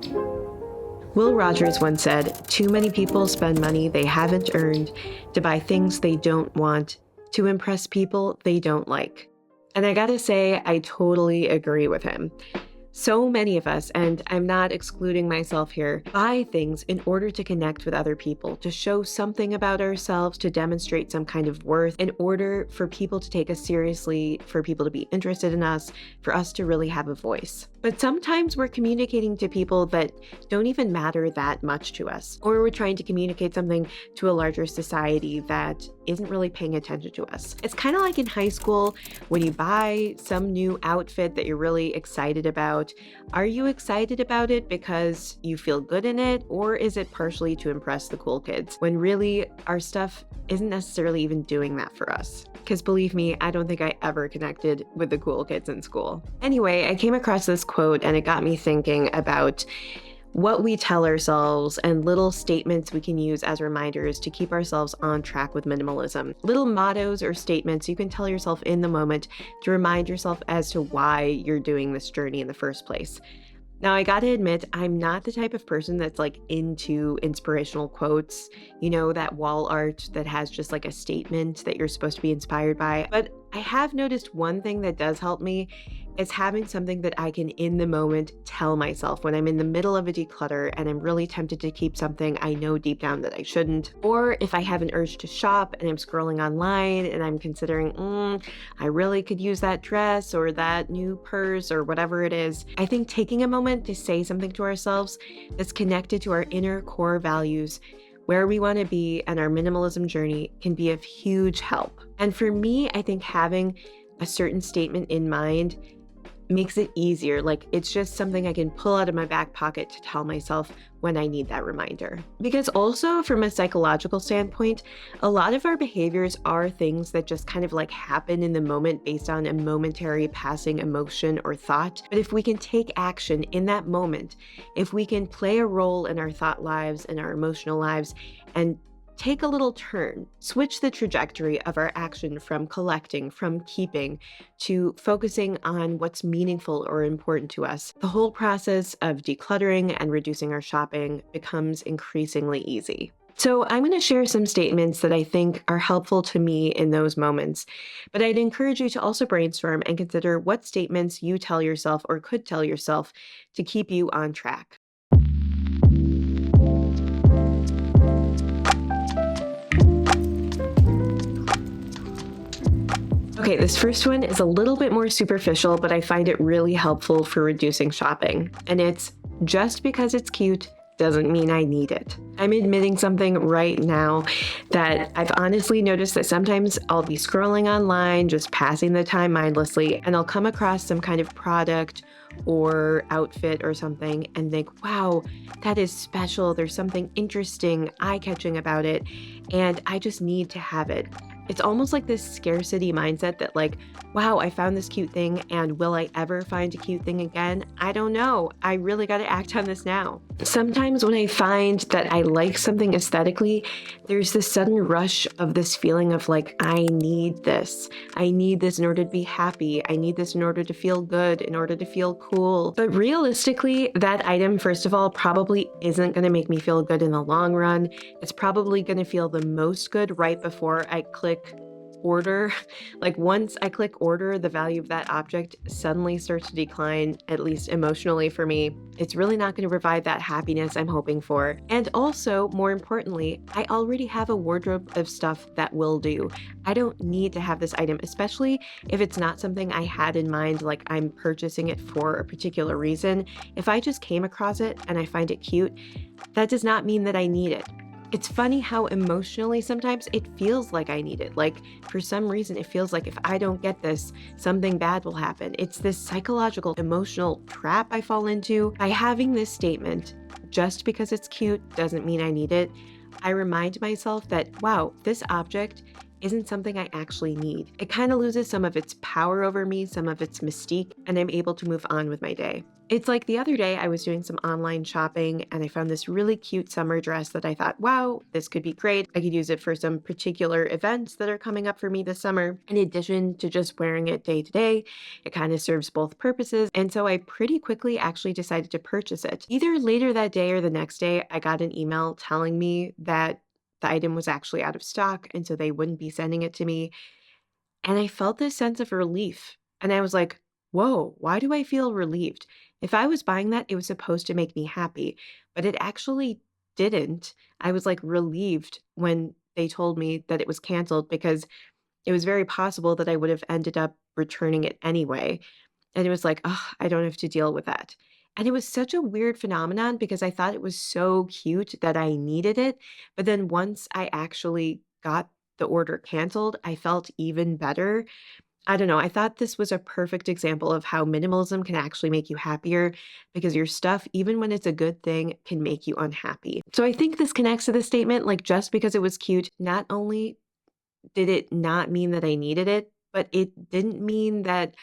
Will Rogers once said, "Too many people spend money they haven't earned to buy things they don't want, to impress people they don't like." And I gotta say, I totally agree with him. So many of us, and I'm not excluding myself here, buy things in order to connect with other people, to show something about ourselves, to demonstrate some kind of worth, in order for people to take us seriously, for people to be interested in us, for us to really have a voice. But sometimes we're communicating to people that don't even matter that much to us, or we're trying to communicate something to a larger society that isn't really paying attention to us. It's kind of like in high school when you buy some new outfit that you're really excited about. Are you excited about it because you feel good in it, or is it partially to impress the cool kids when really our stuff isn't necessarily even doing that for us? Because believe me, I don't think I ever connected with the cool kids in school. Anyway, I came across this quote and it got me thinking about what we tell ourselves and little statements we can use as reminders to keep ourselves on track with minimalism. Little mottos or statements you can tell yourself in the moment to remind yourself as to why you're doing this journey in the first place. Now, I gotta admit, I'm not the type of person that's like into inspirational quotes, that wall art that has just like a statement that you're supposed to be inspired by. But I have noticed one thing that does help me is having something that I can in the moment tell myself when I'm in the middle of a declutter and I'm really tempted to keep something I know deep down that I shouldn't. Or if I have an urge to shop and I'm scrolling online and I'm considering, I really could use that dress or that new purse or whatever it is. I think taking a moment to say something to ourselves that's connected to our inner core values, where we want to be, and our minimalism journey can be of huge help. And for me, I think having a certain statement in mind makes it easier. Like it's just something I can pull out of my back pocket to tell myself when I need that reminder. Because also from a psychological standpoint, a lot of our behaviors are things that just kind of like happen in the moment based on a momentary passing emotion or thought. But if we can take action in that moment, if we can play a role in our thought lives and our emotional lives and take a little turn, switch the trajectory of our action from collecting, from keeping, to focusing on what's meaningful or important to us, the whole process of decluttering and reducing our shopping becomes increasingly easy. So I'm going to share some statements that I think are helpful to me in those moments, but I'd encourage you to also brainstorm and consider what statements you tell yourself or could tell yourself to keep you on track. Okay, this first one is a little bit more superficial, but I find it really helpful for reducing shopping. And it's, just because it's cute doesn't mean I need it. I'm admitting something right now that I've honestly noticed that sometimes I'll be scrolling online, just passing the time mindlessly, and I'll come across some kind of product or outfit or something and think, wow, that is special. There's something interesting, eye-catching about it, and I just need to have it. It's almost like this scarcity mindset that like, wow, I found this cute thing and will I ever find a cute thing again? I don't know. I really got to act on this now. Sometimes when I find that I like something aesthetically, there's this sudden rush of this feeling of like, I need this. I need this in order to be happy. I need this in order to feel good, in order to feel cool. But realistically, that item, first of all, probably isn't going to make me feel good in the long run. It's probably going to feel the most good right before I click order. Like once I click order, the value of that object suddenly starts to decline, at least emotionally for me. It's really not going to provide that happiness I'm hoping for. And also, more importantly, I already have a wardrobe of stuff that will do. I don't need to have this item, especially if it's not something I had in mind, like I'm purchasing it for a particular reason. If I just came across it and I find it cute, that does not mean that I need it. It's funny how emotionally sometimes it feels like I need it. Like for some reason, it feels like if I don't get this, something bad will happen. It's this psychological, emotional trap I fall into. By having this statement, just because it's cute doesn't mean I need it, I remind myself that, wow, this object isn't something I actually need. It kind of loses some of its power over me, some of its mystique, and I'm able to move on with my day. It's like the other day I was doing some online shopping and I found this really cute summer dress that I thought, wow, this could be great. I could use it for some particular events that are coming up for me this summer. In addition to just wearing it day to day, it kind of serves both purposes. And so I pretty quickly actually decided to purchase it. Either later that day or the next day, I got an email telling me that the item was actually out of stock and so they wouldn't be sending it to me. And I felt this sense of relief. And I was like, whoa, why do I feel relieved? If I was buying that, it was supposed to make me happy, but it actually didn't. I was like relieved when they told me that it was canceled because it was very possible that I would have ended up returning it anyway. And it was like, oh, I don't have to deal with that. And it was such a weird phenomenon because I thought it was so cute that I needed it. But then once I actually got the order canceled, I felt even better. I don't know. I thought this was a perfect example of how minimalism can actually make you happier because your stuff, even when it's a good thing, can make you unhappy. So I think this connects to the statement like, just because it was cute, not only did it not mean that I needed it, but it didn't mean that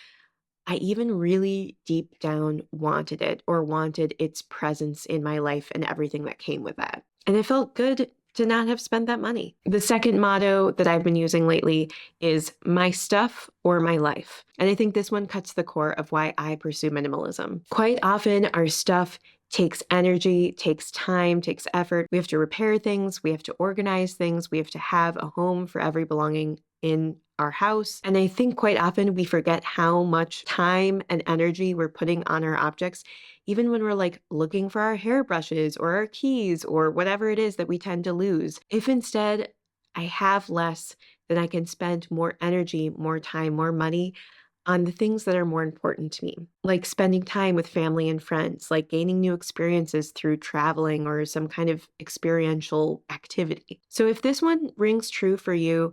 I even really deep down wanted it or wanted its presence in my life and everything that came with that. And it felt good to not have spent that money. The second motto that I've been using lately is my stuff or my life. And I think this one cuts the core of why I pursue minimalism. Quite often, our stuff takes energy, takes time, takes effort. We have to repair things, we have to organize things, we have to have a home for every belonging in our house. And I think quite often we forget how much time and energy we're putting on our objects, even when we're like looking for our hairbrushes or our keys or whatever it is that we tend to lose. If instead I have less, then I can spend more energy, more time, more money on the things that are more important to me, like spending time with family and friends, like gaining new experiences through traveling or some kind of experiential activity. So if this one rings true for you,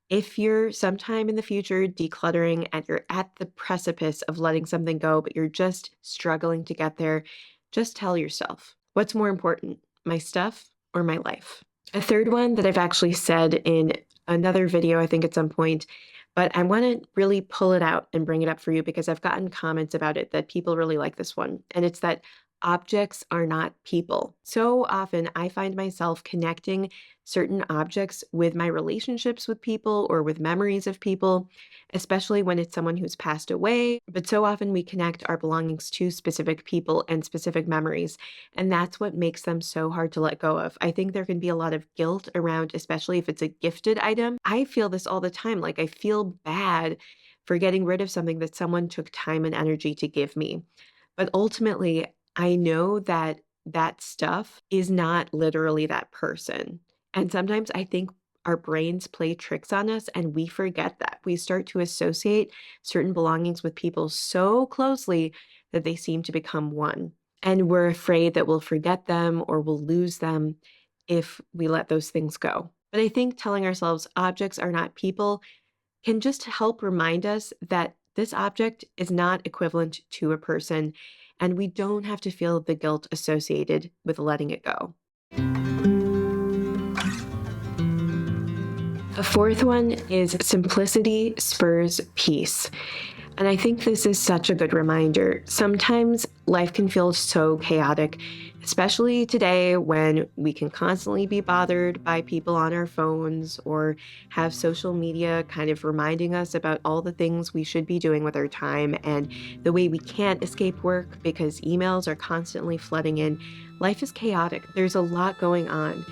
if you're sometime in the future decluttering and you're at the precipice of letting something go, but you're just struggling to get there, just tell yourself, what's more important, my stuff or my life? A third one that I've actually said in another video, I think at some point, but I want to really pull it out and bring it up for you because I've gotten comments about it that people really like this one. And it's that objects are not people. So often I find myself connecting certain objects with my relationships with people or with memories of people, especially when it's someone who's passed away. But so often we connect our belongings to specific people and specific memories. And that's what makes them so hard to let go of. I think there can be a lot of guilt around, especially if it's a gifted item. I feel this all the time. Like I feel bad for getting rid of something that someone took time and energy to give me. But ultimately, I know that that stuff is not literally that person. And sometimes I think our brains play tricks on us and we forget that. We start to associate certain belongings with people so closely that they seem to become one. And we're afraid that we'll forget them or we'll lose them if we let those things go. But I think telling ourselves objects are not people can just help remind us that this object is not equivalent to a person, and we don't have to feel the guilt associated with letting it go. A fourth one is simplicity spurs peace. And I think this is such a good reminder. Sometimes life can feel so chaotic, especially today when we can constantly be bothered by people on our phones or have social media kind of reminding us about all the things we should be doing with our time and the way we can't escape work because emails are constantly flooding in. Life is chaotic. There's a lot going on.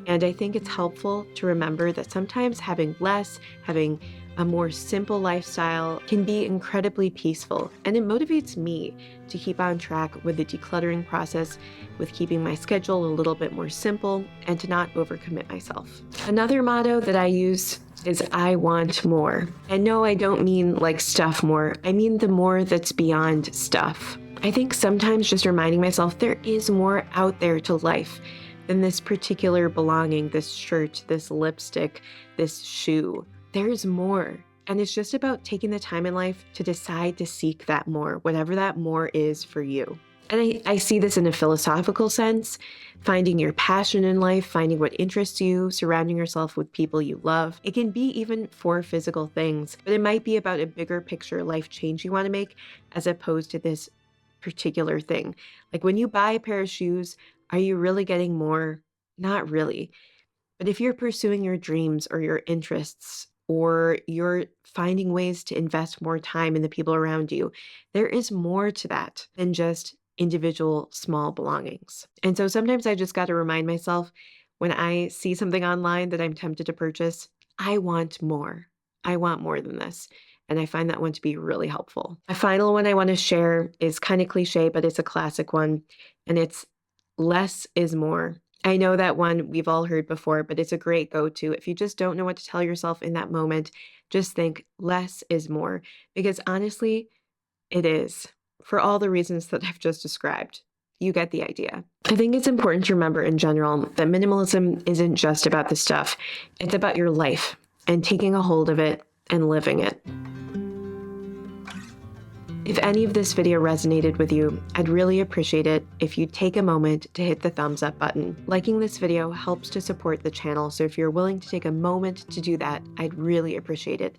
And I think it's helpful to remember that sometimes having less, having a more simple lifestyle can be incredibly peaceful, and it motivates me to keep on track with the decluttering process, with keeping my schedule a little bit more simple, and to not overcommit myself. Another motto that I use is I want more. And no, I don't mean like stuff more. I mean the more that's beyond stuff. I think sometimes just reminding myself there is more out there to life than this particular belonging, this shirt, this lipstick, this shoe. There's more. And it's just about taking the time in life to decide to seek that more, whatever that more is for you. And I see this in a philosophical sense, finding your passion in life, finding what interests you, surrounding yourself with people you love. It can be even for physical things, but it might be about a bigger picture life change you want to make as opposed to this particular thing. Like when you buy a pair of shoes, are you really getting more? Not really. But if you're pursuing your dreams or your interests, or you're finding ways to invest more time in the people around you, there is more to that than just individual small belongings. And so sometimes I just got to remind myself when I see something online that I'm tempted to purchase, I want more. I want more than this. And I find that one to be really helpful. A final one I want to share is kind of cliche, but it's a classic one. And it's less is more. I know that one we've all heard before, but it's a great go-to. If you just don't know what to tell yourself in that moment, just think less is more. Because honestly, it is, for all the reasons that I've just described. You get the idea. I think it's important to remember in general that minimalism isn't just about the stuff. It's about your life and taking a hold of it and living it. If any of this video resonated with you, I'd really appreciate it if you'd take a moment to hit the thumbs up button. Liking this video helps to support the channel, so if you're willing to take a moment to do that, I'd really appreciate it.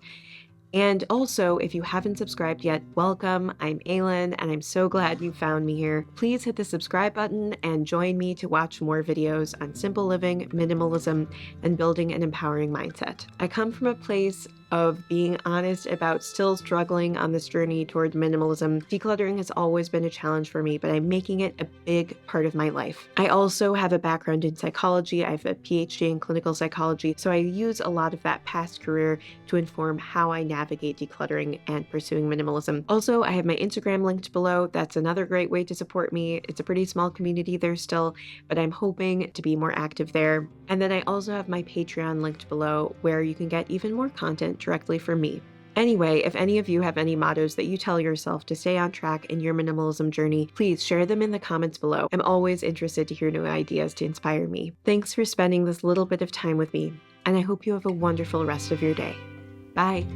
And also, if you haven't subscribed yet, welcome. I'm Aylin, and I'm so glad you found me here. Please hit the subscribe button and join me to watch more videos on simple living, minimalism, and building an empowering mindset. I come from a place of being honest about still struggling on this journey toward minimalism. Decluttering has always been a challenge for me, but I'm making it a big part of my life. I also have a background in psychology. I have a PhD in clinical psychology, so I use a lot of that past career to inform how I navigate decluttering and pursuing minimalism. Also, I have my Instagram linked below. That's another great way to support me. It's a pretty small community there still, but I'm hoping to be more active there. And then I also have my Patreon linked below, where you can get even more content directly from me. Anyway, if any of you have any mottos that you tell yourself to stay on track in your minimalism journey, please share them in the comments below. I'm always interested to hear new ideas to inspire me. Thanks for spending this little bit of time with me, and I hope you have a wonderful rest of your day. Bye.